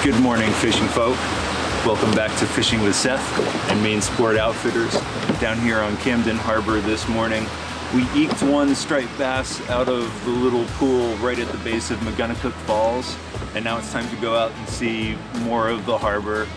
Good morning, fishing folk. Welcome back to Fishing with Seth and Maine Sport Outfitters. Down here on Camden Harbor this morning, we eked one striped bass out of the little pool right at the base of McGonagall Falls, and now it's time to go out and see more of the harbor.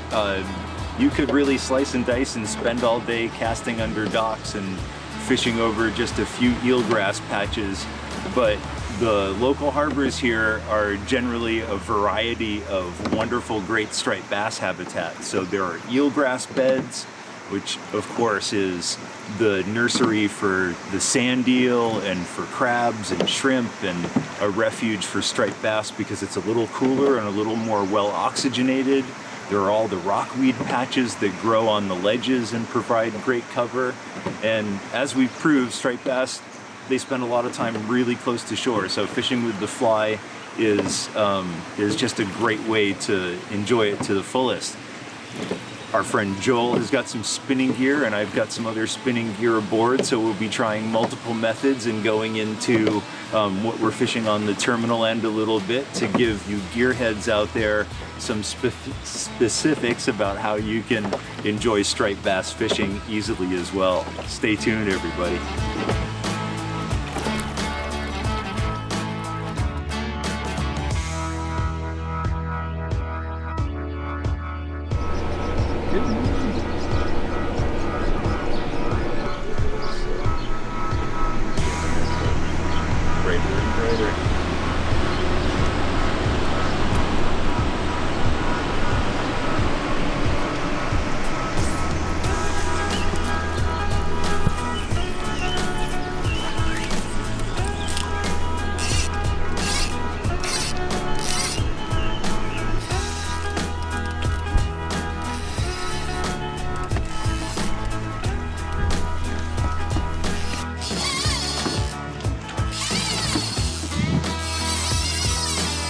You could really slice and dice and spend all day casting under docks and fishing over just a few eelgrass patches, but the local harbors here are generally a variety of wonderful, great striped bass habitat. So there are eelgrass beds, which of course is the nursery for the sand eel and for crabs and shrimp, and a refuge for striped bass because it's a little cooler and a little more well oxygenated. There are all the rockweed patches that grow on the ledges and provide great cover. And as we've proved, striped bass, they spend a lot of time really close to shore, so fishing with the fly is just a great way to enjoy it to the fullest. Our friend Joel has got some spinning gear, and I've got some other spinning gear aboard, so we'll be trying multiple methods and going into what we're fishing on the terminal end a little bit to give you gearheads out there some specifics about how you can enjoy striped bass fishing easily as well. Stay tuned, everybody.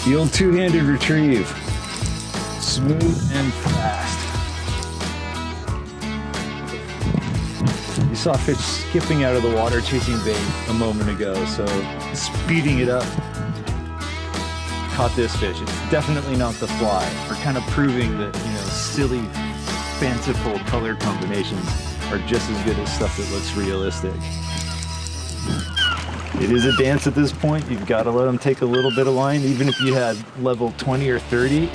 The old two-handed retrieve, smooth and fast. You saw fish skipping out of the water chasing bait a moment ago, so speeding it up. Caught this fish. It's definitely not the fly. We're kind of proving that, silly, fanciful color combinations are just as good as stuff that looks realistic. It is a dance at this point. You've got to let them take a little bit of line, even if you had level 20 or 30.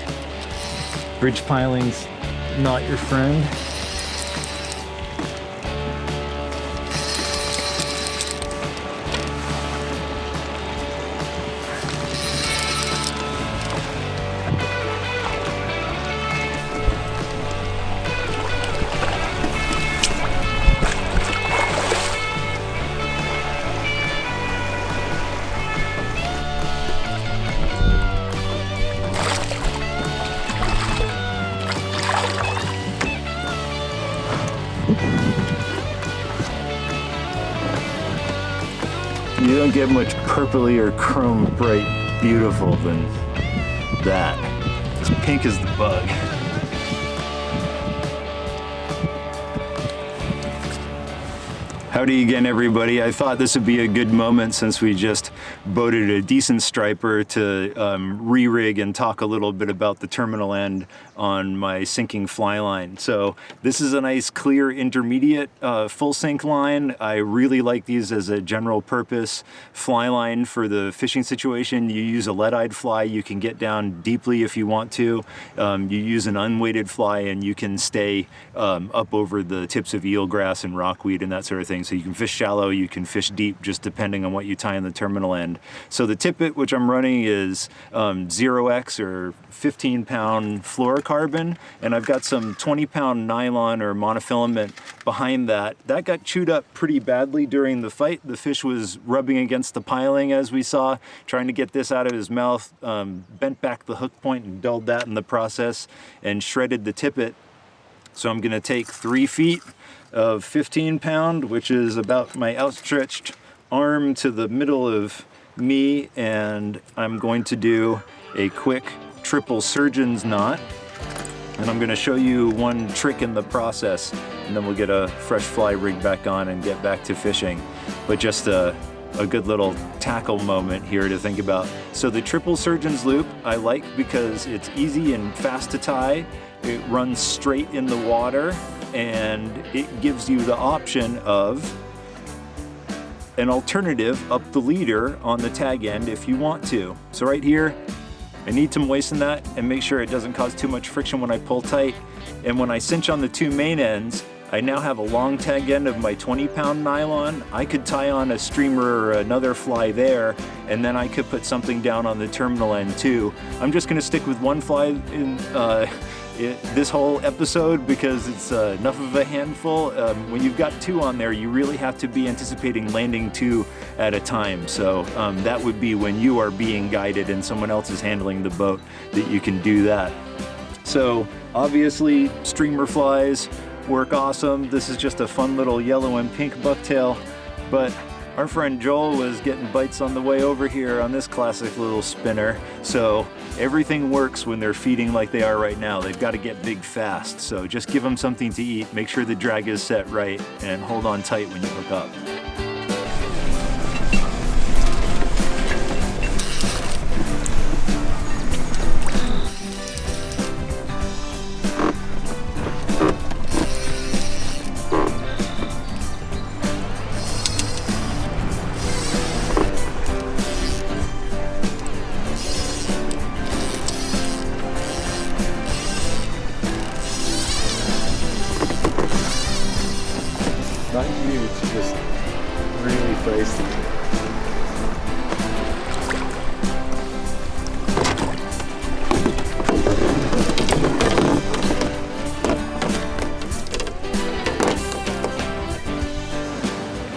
Bridge piling's not your friend. You don't get much purpley or chrome bright beautiful than that. As pink as the bug. Howdy again, everybody. I thought this would be a good moment, since we just boated a decent striper, to re-rig and talk a little bit about the terminal end on my sinking fly line. So this is a nice clear intermediate full sink line. I really like these as a general purpose fly line for the fishing situation. You use a lead-eyed fly, you can get down deeply if you want to. You use an unweighted fly and you can stay up over the tips of eelgrass and rockweed and that sort of thing. So you can fish shallow, you can fish deep, just depending on what you tie in the terminal end. So the tippet, which I'm running, is 0x or 15-pound fluorocarbon, and I've got some 20-pound nylon or monofilament behind that. That got chewed up pretty badly during the fight. The fish was rubbing against the piling, as we saw, trying to get this out of his mouth, bent back the hook point and dulled that in the process, and shredded the tippet. So I'm gonna take 3 feet of 15-pound, which is about my outstretched arm to the middle of me, and I'm going to do a quick triple surgeon's knot, and I'm going to show you one trick in the process, and then we'll get a fresh fly rig back on and get back to fishing. But just a a good little tackle moment here to think about. So the triple surgeon's loop I like because it's easy and fast to tie. It runs straight in the water, and it gives you the option of an alternative up the leader on the tag end if you want to. So right here, I need to moisten that and make sure it doesn't cause too much friction when I pull tight. And when I cinch on the two main ends, I now have a long tag end of my 20-pound nylon. I could tie on a streamer or another fly there, and then I could put something down on the terminal end too. I'm just gonna stick with one fly in this whole episode because it's enough of a handful. When you've got two on there, you really have to be anticipating landing two at a time. So that would be when you are being guided and someone else is handling the boat that you can do that. So obviously streamer flies work awesome. This is just a fun little yellow and pink bucktail, but our friend Joel was getting bites on the way over here on this classic little spinner. So everything works when they're feeding like they are right now. They've got to get big fast. So just give them something to eat, make sure the drag is set right, and hold on tight when you hook up. Not huge, just really feisty.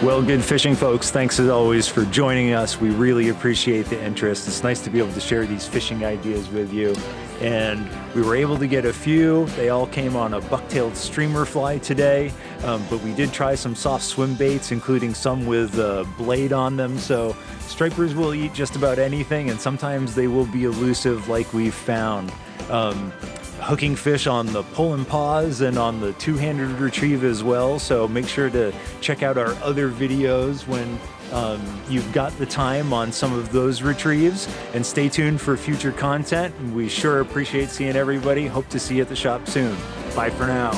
Well, good fishing folks, thanks as always for joining us. We really appreciate the interest. It's nice to be able to share these fishing ideas with you. And we were able to get a few. They all came on a buck-tailed streamer fly today, but we did try some soft swim baits, including some with a blade on them. So stripers will eat just about anything, and sometimes they will be elusive like we've found. Hooking fish on the pull and pause and on the two-handed retrieve as well. So make sure to check out our other videos when you've got the time on some of those retrieves, and stay tuned for future content. We sure appreciate seeing everybody. Hope to see you at the shop soon. Bye for now.